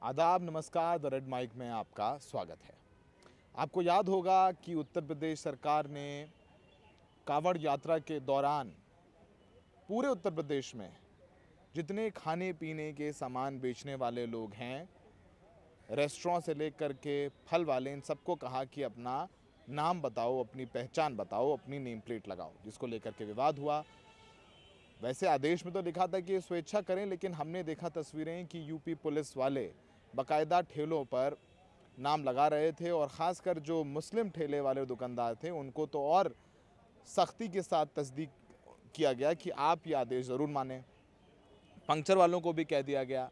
आदाब, नमस्कार। The red mic में आपका स्वागत है। आपको याद होगा कि उत्तर प्रदेश सरकार ने कांवड़ यात्रा के दौरान पूरे उत्तर प्रदेश में जितने खाने पीने के सामान बेचने वाले लोग हैं, रेस्टोरेंट से लेकर के फल वाले, इन सबको कहा कि अपना नाम बताओ, अपनी पहचान बताओ, अपनी नेम प्लेट लगाओ, जिसको लेकर के विवाद हुआ। वैसे आदेश में तो लिखा था कि स्वेच्छा करें, लेकिन हमने देखा तस्वीरें कि यूपी पुलिस वाले बाकायदा ठेलों पर नाम लगा रहे थे और ख़ासकर जो मुस्लिम ठेले वाले दुकानदार थे उनको तो और सख्ती के साथ तस्दीक किया गया कि आप ये आदेश ज़रूर मानें। पंक्चर वालों को भी कह दिया गया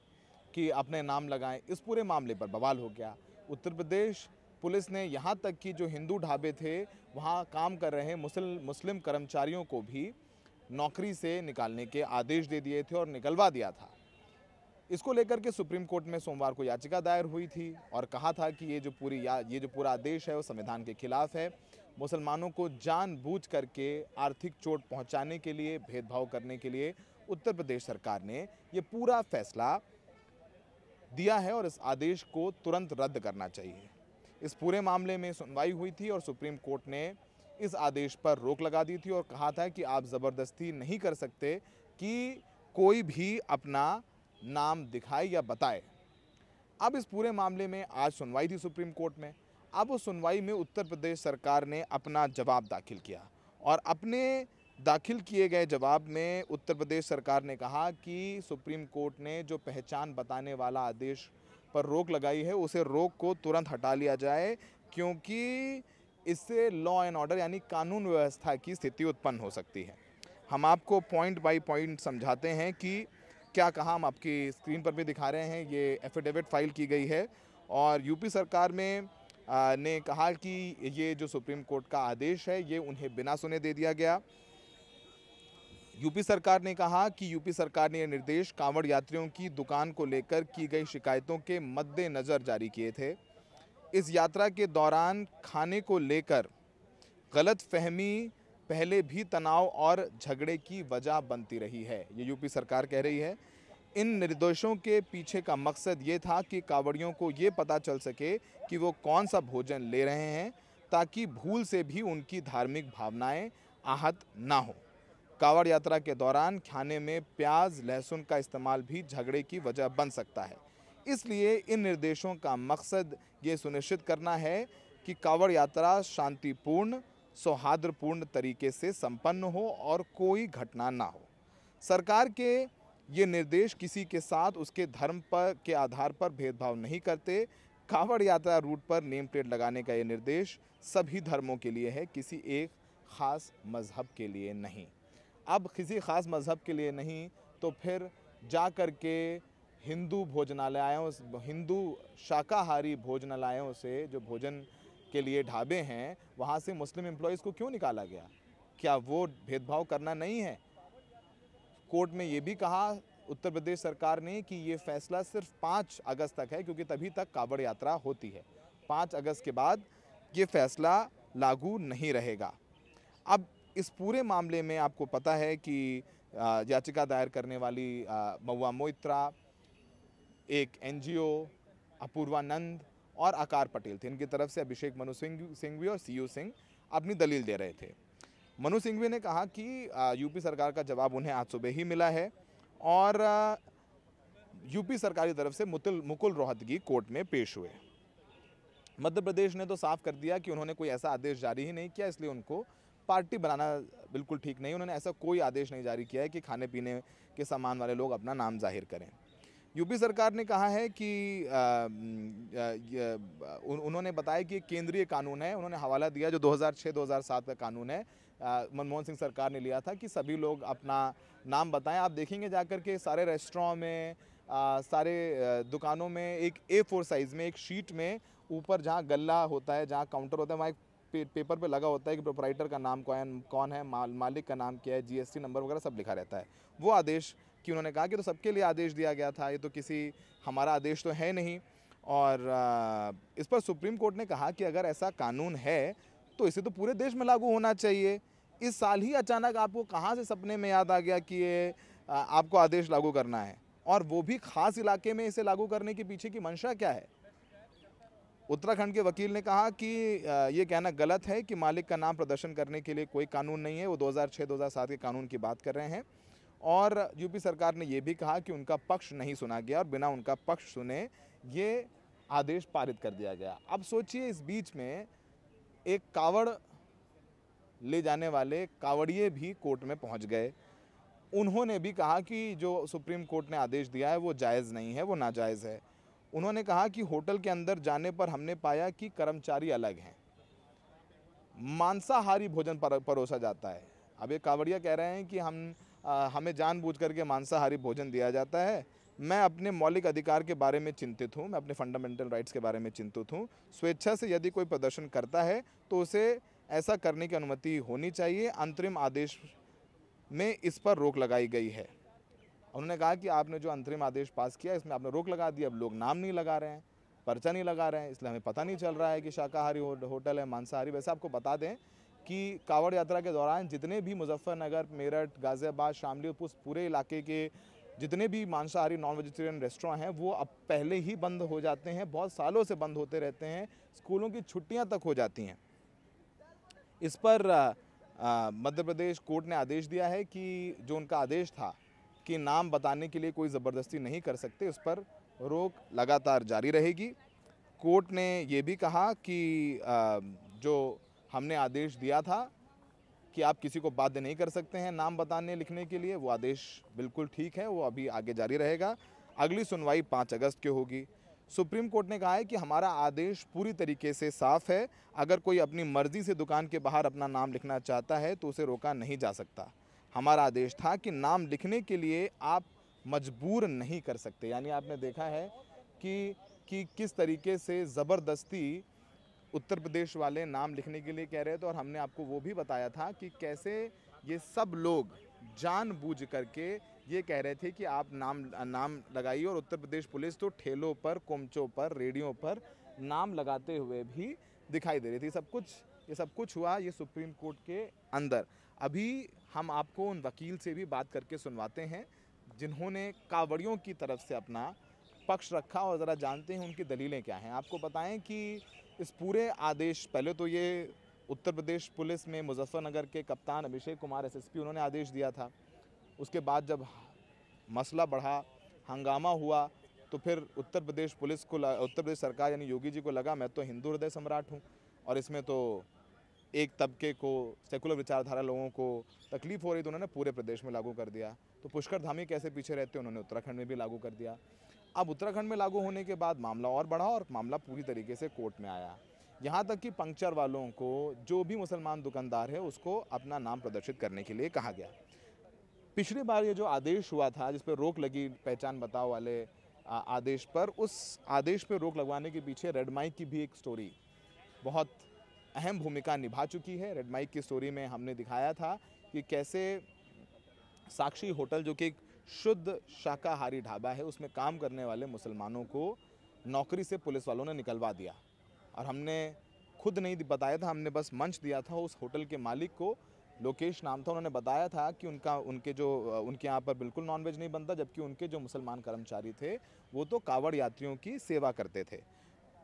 कि अपने नाम लगाएं। इस पूरे मामले पर बवाल हो गया। उत्तर प्रदेश पुलिस ने यहाँ तक कि जो हिंदू ढाबे थे वहाँ काम कर रहे मुस्लिम कर्मचारियों को भी नौकरी से निकालने के आदेश दे दिए थे और निकलवा दिया था। इसको लेकर के सुप्रीम कोर्ट में सोमवार को याचिका दायर हुई थी और कहा था कि ये जो पूरा आदेश है वो संविधान के खिलाफ है। मुसलमानों को जानबूझ करके आर्थिक चोट पहुंचाने के लिए, भेदभाव करने के लिए उत्तर प्रदेश सरकार ने ये पूरा फैसला दिया है और इस आदेश को तुरंत रद्द करना चाहिए। इस पूरे मामले में सुनवाई हुई थी और सुप्रीम कोर्ट ने इस आदेश पर रोक लगा दी थी और कहा था कि आप ज़बरदस्ती नहीं कर सकते कि कोई भी अपना नाम दिखाए या बताए। अब इस पूरे मामले में आज सुनवाई थी सुप्रीम कोर्ट में। अब उस सुनवाई में उत्तर प्रदेश सरकार ने अपना जवाब दाखिल किया और अपने दाखिल किए गए जवाब में उत्तर प्रदेश सरकार ने कहा कि सुप्रीम कोर्ट ने जो पहचान बताने वाला आदेश पर रोक लगाई है उसे रोक को तुरंत हटा लिया जाए, क्योंकि इससे लॉ एंड ऑर्डर यानी कानून व्यवस्था की स्थिति उत्पन्न हो सकती है। हम आपको पॉइंट बाय पॉइंट समझाते हैं कि क्या कहा। हम आपकी स्क्रीन पर भी दिखा रहे हैं। ये एफिडेविट फाइल की गई है और यूपी सरकार में ने कहा कि ये जो सुप्रीम कोर्ट का आदेश है ये उन्हें बिना सुने दे दिया गया। यूपी सरकार ने कहा कि यूपी सरकार ने ये निर्देश कांवड़ यात्रियों की दुकान को लेकर की गई शिकायतों के मद्देनज़र जारी किए थे। इस यात्रा के दौरान खाने को लेकर गलतफहमी पहले भी तनाव और झगड़े की वजह बनती रही है, ये यूपी सरकार कह रही है। इन निर्देशों के पीछे का मकसद ये था कि कांवड़ियों को ये पता चल सके कि वो कौन सा भोजन ले रहे हैं, ताकि भूल से भी उनकी धार्मिक भावनाएं आहत ना हो। कांवड़ यात्रा के दौरान खाने में प्याज, लहसुन का इस्तेमाल भी झगड़े की वजह बन सकता है। इसलिए इन निर्देशों का मकसद ये सुनिश्चित करना है कि कांवड़ यात्रा शांतिपूर्ण, सौहार्दपूर्ण तरीके से संपन्न हो और कोई घटना ना हो। सरकार के ये निर्देश किसी के साथ उसके धर्म पर के आधार पर भेदभाव नहीं करते। कांवड़ यात्रा रूट पर नेम प्लेट लगाने का ये निर्देश सभी धर्मों के लिए है, किसी एक ख़ास मज़हब के लिए नहीं। अब किसी ख़ास मज़हब के लिए नहीं तो फिर जा कर के हिंदू भोजनालयों, हिंदू शाकाहारी भोजनालयों से जो भोजन के लिए ढाबे हैं वहाँ से मुस्लिम एम्प्लॉयज़ को क्यों निकाला गया? क्या वो भेदभाव करना नहीं है? कोर्ट में ये भी कहा उत्तर प्रदेश सरकार ने कि ये फैसला सिर्फ 5 अगस्त तक है, क्योंकि तभी तक कांवड़ यात्रा होती है। 5 अगस्त के बाद ये फैसला लागू नहीं रहेगा। अब इस पूरे मामले में आपको पता है कि याचिका दायर करने वाली महुआ मोइत्रा, एक एनजीओ, अपूर्वानंद और आकार पटेल थे। इनकी तरफ से अभिषेक मनु सिंघवी और सीयू सिंह अपनी दलील दे रहे थे। मनु सिंघवी ने कहा कि यूपी सरकार का जवाब उन्हें आज सुबह ही मिला है और यूपी सरकार की तरफ से मुकुल रोहतगी कोर्ट में पेश हुए। मध्य प्रदेश ने तो साफ कर दिया कि उन्होंने कोई ऐसा आदेश जारी ही नहीं किया, इसलिए उनको पार्टी बनाना बिल्कुल ठीक नहीं। उन्होंने ऐसा कोई आदेश नहीं जारी किया है कि खाने पीने के सामान वाले लोग अपना नाम जाहिर करें। यूपी सरकार ने कहा है कि उन्होंने बताया कि केंद्रीय कानून है। उन्होंने हवाला दिया जो 2006-2007 का कानून है, मनमोहन सिंह सरकार ने लिया था कि सभी लोग अपना नाम बताएं। आप देखेंगे जाकर के सारे रेस्टोरेंट में, सारे दुकानों में एक A4 साइज़ में एक शीट में ऊपर जहाँ गल्ला होता है, जहाँ काउंटर होता है, वहाँ एक पेपर पे लगा होता है कि प्रोपराइटर का नाम कौन है, मालिक का नाम क्या है, GST नंबर वगैरह सब लिखा रहता है। वो आदेश कि उन्होंने कहा कि तो सबके लिए आदेश दिया गया था, ये तो किसी हमारा आदेश तो है नहीं। और इस पर सुप्रीम कोर्ट ने कहा कि अगर ऐसा कानून है तो इसे तो पूरे देश में लागू होना चाहिए। इस साल ही अचानक आपको कहाँ से सपने में याद आ गया कि ये आपको आदेश लागू करना है? और वो भी खास इलाके में इसे लागू करने के पीछे की मंशा क्या है? उत्तराखंड के वकील ने कहा कि ये कहना गलत है कि मालिक का नाम प्रदर्शन करने के लिए कोई कानून नहीं है। वो 2006-2007 के कानून की बात कर रहे हैं। और यूपी सरकार ने यह भी कहा कि उनका पक्ष नहीं सुना गया और बिना उनका पक्ष सुने ये आदेश पारित कर दिया गया। अब सोचिए, इस बीच में एक कावड़ ले जाने वाले कावड़िए भी कोर्ट में पहुंच गए। उन्होंने भी कहा कि जो सुप्रीम कोर्ट ने आदेश दिया है वो जायज़ नहीं है, वो नाजायज़ है। उन्होंने कहा कि होटल के अंदर जाने पर हमने पाया कि कर्मचारी अलग हैं, मांसाहारी भोजन परोसा जाता है। अब ये कावड़िया कह रहे हैं कि हमें जानबूझ करके मांसाहारी भोजन दिया जाता है। मैं अपने मौलिक अधिकार के बारे में चिंतित हूँ, मैं अपने फंडामेंटल राइट्स के बारे में चिंतित हूँ। स्वेच्छा से यदि कोई प्रदर्शन करता है तो उसे ऐसा करने की अनुमति होनी चाहिए। अंतरिम आदेश में इस पर रोक लगाई गई है। उन्होंने कहा कि आपने जो अंतरिम आदेश पास किया इसमें आपने रोक लगा दी। अब लोग नाम नहीं लगा रहे हैं, पर्चा नहीं लगा रहे हैं, इसलिए हमें पता नहीं चल रहा है कि शाकाहारी होटल है, मांसाहारी। वैसे आपको बता दें कि कावड़ यात्रा के दौरान जितने भी मुजफ्फरनगर, मेरठ, गाज़ियाबाद, शामली, उस पूरे इलाके के जितने भी मांसाहारी नॉन वेजिटेरियन रेस्टोरेंट हैं वो अब पहले ही बंद हो जाते हैं, बहुत सालों से बंद होते रहते हैं, स्कूलों की छुट्टियां तक हो जाती हैं। इस पर मध्य प्रदेश कोर्ट ने आदेश दिया है कि जो उनका आदेश था कि नाम बताने के लिए कोई ज़बरदस्ती नहीं कर सकते, उस पर रोक लगातार जारी रहेगी। कोर्ट ने ये भी कहा कि जो हमने आदेश दिया था कि आप किसी को बाध्य नहीं कर सकते हैं नाम बताने लिखने के लिए, वो आदेश बिल्कुल ठीक है, वो अभी आगे जारी रहेगा। अगली सुनवाई 5 अगस्त की होगी। सुप्रीम कोर्ट ने कहा है कि हमारा आदेश पूरी तरीके से साफ है। अगर कोई अपनी मर्जी से दुकान के बाहर अपना नाम लिखना चाहता है तो उसे रोका नहीं जा सकता। हमारा आदेश था कि नाम लिखने के लिए आप मजबूर नहीं कर सकते। यानी आपने देखा है कि किस तरीके से ज़बरदस्ती उत्तर प्रदेश वाले नाम लिखने के लिए कह रहे थे। और हमने आपको वो भी बताया था कि कैसे ये सब लोग जानबूझ करके ये कह रहे थे कि आप नाम लगाइए। और उत्तर प्रदेश पुलिस तो ठेलों पर, कोमचों पर, रेडियो पर नाम लगाते हुए भी दिखाई दे रही थी। ये सब कुछ हुआ ये सुप्रीम कोर्ट के अंदर। अभी हम आपको उन वकील से भी बात करके सुनवाते हैं जिन्होंने कावड़ियों की तरफ से अपना पक्ष रखा और ज़रा जानते हैं उनकी दलीलें क्या हैं। आपको बताएं कि इस पूरे आदेश, पहले तो ये उत्तर प्रदेश पुलिस में मुजफ्फरनगर के कप्तान अभिषेक कुमार एसएसपी उन्होंने आदेश दिया था। उसके बाद जब मसला बढ़ा, हंगामा हुआ, तो फिर उत्तर प्रदेश सरकार यानी योगी जी को लगा मैं तो हिंदू हृदय सम्राट हूँ और इसमें तो एक तबके को, सेकुलर विचारधारा लोगों को तकलीफ हो रही, तो उन्होंने पूरे प्रदेश में लागू कर दिया। तो पुष्कर धामी कैसे पीछे रहते, उन्होंने उत्तराखंड में भी लागू कर दिया। अब उत्तराखंड में लागू होने के बाद मामला और बढ़ा और मामला पूरी तरीके से कोर्ट में आया। यहाँ तक कि पंक्चर वालों को, जो भी मुसलमान दुकानदार है, उसको अपना नाम प्रदर्शित करने के लिए कहा गया। पिछली बार ये जो आदेश हुआ था जिस पर रोक लगी पहचान बताओ वाले आदेश पर, उस आदेश पर रोक लगवाने के पीछे रेड माइक की भी एक स्टोरी बहुत अहम भूमिका निभा चुकी है। रेड माइक की स्टोरी में हमने दिखाया था कि कैसे साक्षी होटल, जो कि एक शुद्ध शाकाहारी ढाबा है, उसमें काम करने वाले मुसलमानों को नौकरी से पुलिस वालों ने निकलवा दिया। और हमने खुद नहीं बताया था, हमने बस मंच दिया था उस होटल के मालिक को, लोकेश नाम था। उन्होंने बताया था कि उनके यहाँ पर बिल्कुल नॉनवेज नहीं बनता, जबकि उनके जो मुसलमान कर्मचारी थे वो तो कावड़ यात्रियों की सेवा करते थे।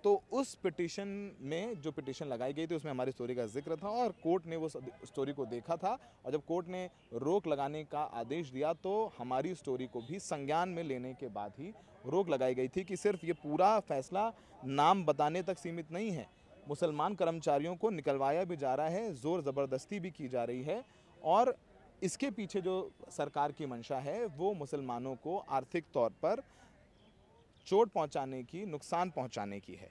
तो उस पिटीशन में जो पिटीशन लगाई गई थी उसमें हमारी स्टोरी का जिक्र था और कोर्ट ने वो स्टोरी को देखा था। और जब कोर्ट ने रोक लगाने का आदेश दिया तो हमारी स्टोरी को भी संज्ञान में लेने के बाद ही रोक लगाई गई थी कि सिर्फ ये पूरा फैसला नाम बताने तक सीमित नहीं है, मुसलमान कर्मचारियों को निकलवाया भी जा रहा है, ज़ोर ज़बरदस्ती भी की जा रही है। और इसके पीछे जो सरकार की मंशा है वो मुसलमानों को आर्थिक तौर पर चोट पहुंचाने की, नुकसान पहुंचाने की है।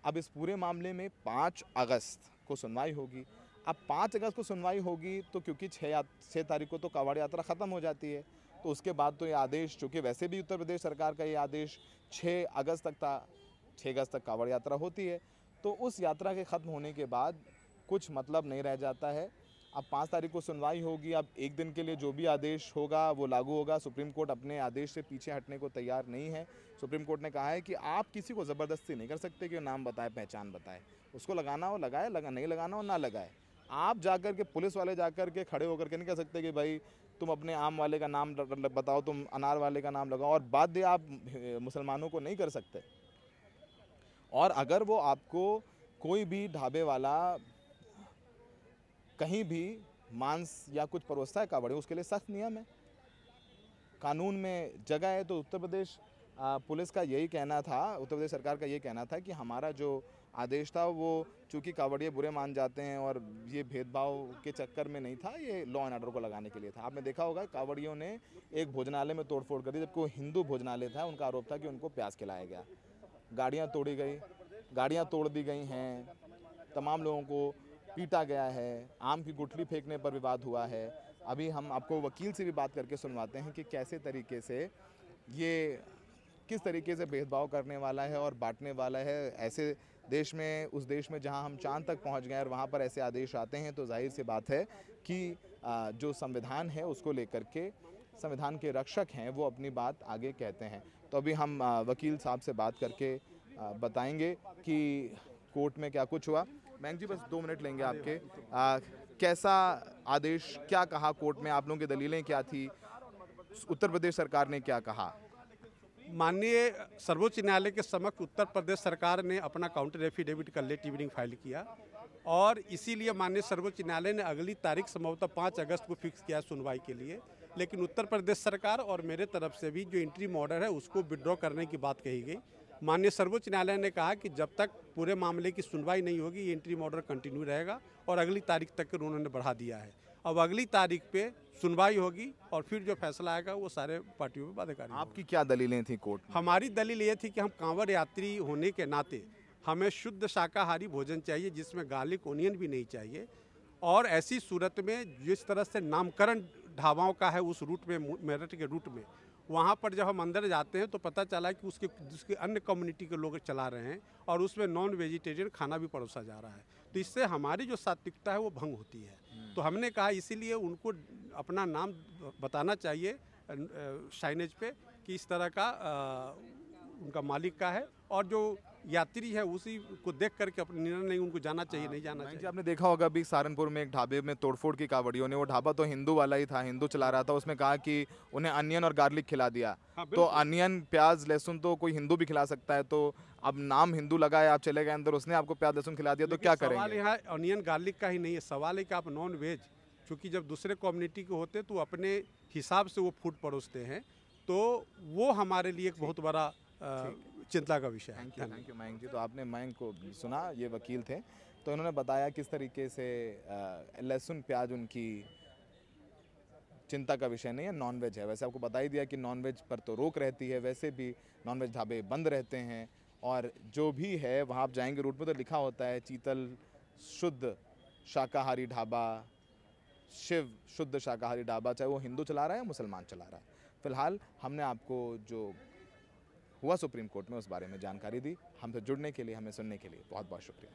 अब इस पूरे मामले में 5 अगस्त को सुनवाई होगी। अब 5 अगस्त को सुनवाई होगी तो क्योंकि 6 तारीख को तो कावड़ यात्रा ख़त्म हो जाती है, तो उसके बाद तो ये आदेश, चूँकि वैसे भी उत्तर प्रदेश सरकार का ये आदेश 6 अगस्त तक था, 6 अगस्त तक कावड़ यात्रा होती है, तो उस यात्रा के ख़त्म होने के बाद कुछ मतलब नहीं रह जाता है। अब 5 तारीख को सुनवाई होगी। अब एक दिन के लिए जो भी आदेश होगा वो लागू होगा। सुप्रीम कोर्ट अपने आदेश से पीछे हटने को तैयार नहीं है। सुप्रीम कोर्ट ने कहा है कि आप किसी को ज़बरदस्ती नहीं कर सकते कि नाम बताए, पहचान बताए। उसको लगाना हो लगाए, नहीं लगाना हो ना लगाए। आप जाकर के, पुलिस वाले जाकर के खड़े होकर के नहीं कह सकते कि भाई तुम अपने आम वाले का नाम बताओ, तुम अनार वाले का नाम लगाओ, और बाध्य आप मुसलमानों को नहीं कर सकते। और अगर वो आपको कोई भी ढाबे वाला कहीं भी मांस या कुछ परोसता है कावड़ियों, उसके लिए सख्त नियम है, कानून में जगह है। तो उत्तर प्रदेश पुलिस का यही कहना था, उत्तर प्रदेश सरकार का यही कहना था कि हमारा जो आदेश था वो चूंकि कावड़िए बुरे मान जाते हैं और ये भेदभाव के चक्कर में नहीं था, ये लॉ एंड ऑर्डर को लगाने के लिए था। आपने देखा होगा कावड़ियों ने एक भोजनालय में तोड़फोड़ कर दी, जबकि वो हिंदू भोजनालय था। उनका आरोप था कि उनको प्याज खिलाया गया, गाड़ियाँ तोड़ी गई, गाड़ियाँ तोड़ दी गई हैं, तमाम लोगों को पीटा गया है, आम की गुठली फेंकने पर विवाद हुआ है। अभी हम आपको वकील से भी बात करके सुनवाते हैं कि कैसे तरीके से ये किस तरीके से भेदभाव करने वाला है और बांटने वाला है। ऐसे देश में, उस देश में जहां हम चांद तक पहुंच गए और वहां पर ऐसे आदेश आते हैं, तो जाहिर सी बात है कि जो संविधान है उसको लेकर के संविधान के रक्षक हैं वो अपनी बात आगे कहते हैं। तो अभी हम वकील साहब से बात करके बताएंगे कि कोर्ट में क्या कुछ हुआ। मैंग जी, बस 2 मिनट लेंगे आपके। कैसा आदेश, क्या कहा कोर्ट में, आप लोगों की दलीलें क्या थी, उत्तर प्रदेश सरकार ने क्या कहा? माननीय सर्वोच्च न्यायालय के समक्ष उत्तर प्रदेश सरकार ने अपना काउंटर एफिडेविट का लेट इवनिंग फाइल किया और इसीलिए माननीय सर्वोच्च न्यायालय ने अगली तारीख संभवतः 5 अगस्त को फिक्स किया सुनवाई के लिए। लेकिन उत्तर प्रदेश सरकार और मेरे तरफ से भी जो इंटरिम ऑर्डर है उसको विड्रॉ करने की बात कही गई। माननीय सर्वोच्च न्यायालय ने कहा कि जब तक पूरे मामले की सुनवाई नहीं होगी ये इंटरिम ऑर्डर कंटिन्यू रहेगा और अगली तारीख तक उन्होंने बढ़ा दिया है। अब अगली तारीख पे सुनवाई होगी और फिर जो फैसला आएगा वो सारे पार्टियों में बाध्यकारी। आपकी क्या दलीलें थी कोर्ट में? हमारी दलील ये थी कि हम कांवड़ यात्री होने के नाते हमें शुद्ध शाकाहारी भोजन चाहिए जिसमें गार्लिक ओनियन भी नहीं चाहिए। और ऐसी सूरत में जिस तरह से नामकरण ढाबाओं का है उस रूट में, मेरठ के रूट में, वहाँ पर जब हम अंदर जाते हैं तो पता चला कि उसके अन्य कम्युनिटी के लोग चला रहे हैं और उसमें नॉन वेजिटेरियन खाना भी परोसा जा रहा है। तो इससे हमारी जो सात्विकता है वो भंग होती है। तो हमने कहा इसीलिए उनको अपना नाम बताना चाहिए साइनेज पे कि इस तरह का उनका मालिक का है और जो यात्री है उसी को देख करके अपना निर्णय नहीं उनको जाना चाहिए, नहीं जाना चाहिए। आपने देखा होगा अभी सहारनपुर में एक ढाबे में तोड़फोड़ की कावड़ियों ने, वो ढाबा तो हिंदू वाला ही था, हिंदू चला रहा था, उसमें कहा कि उन्हें अनियन और गार्लिक खिला दिया। तो अनियन, प्याज, लहसुन तो कोई हिंदू भी खिला सकता है, तो अब नाम हिंदू लगाए, आप चले गए अंदर, उसने आपको प्याज लहसुन खिला दिया, तो क्या करेंगे? सवाल यहाँ अनियन गार्लिक का ही नहीं है, सवाल है कि आप नॉन वेज, क्योंकि जब दूसरे कम्युनिटी के होते तो अपने हिसाब से वो फूड परोसते हैं, तो वो हमारे लिए एक बहुत बड़ा चिंता का विषय है। थैंक यू मयंक जी। तो आपने मयंक को सुना, ये वकील थे, तो इन्होंने बताया किस तरीके से लहसुन प्याज उनकी चिंता का विषय नहीं है, नॉनवेज है। वैसे आपको बता ही दिया कि नॉनवेज पर तो रोक रहती है, वैसे भी नॉनवेज ढाबे बंद रहते हैं और जो भी है वहाँ आप जाएंगे रूट में तो लिखा होता है चीतल शुद्ध शाकाहारी ढाबा, शिव शुद्ध शाकाहारी ढाबा, चाहे वो हिंदू चला रहा है या मुसलमान चला रहा है। फिलहाल हमने आपको जो हुआ सुप्रीम कोर्ट में उस बारे में जानकारी दी। हमसे जुड़ने के लिए, हमें सुनने के लिए बहुत बहुत शुक्रिया।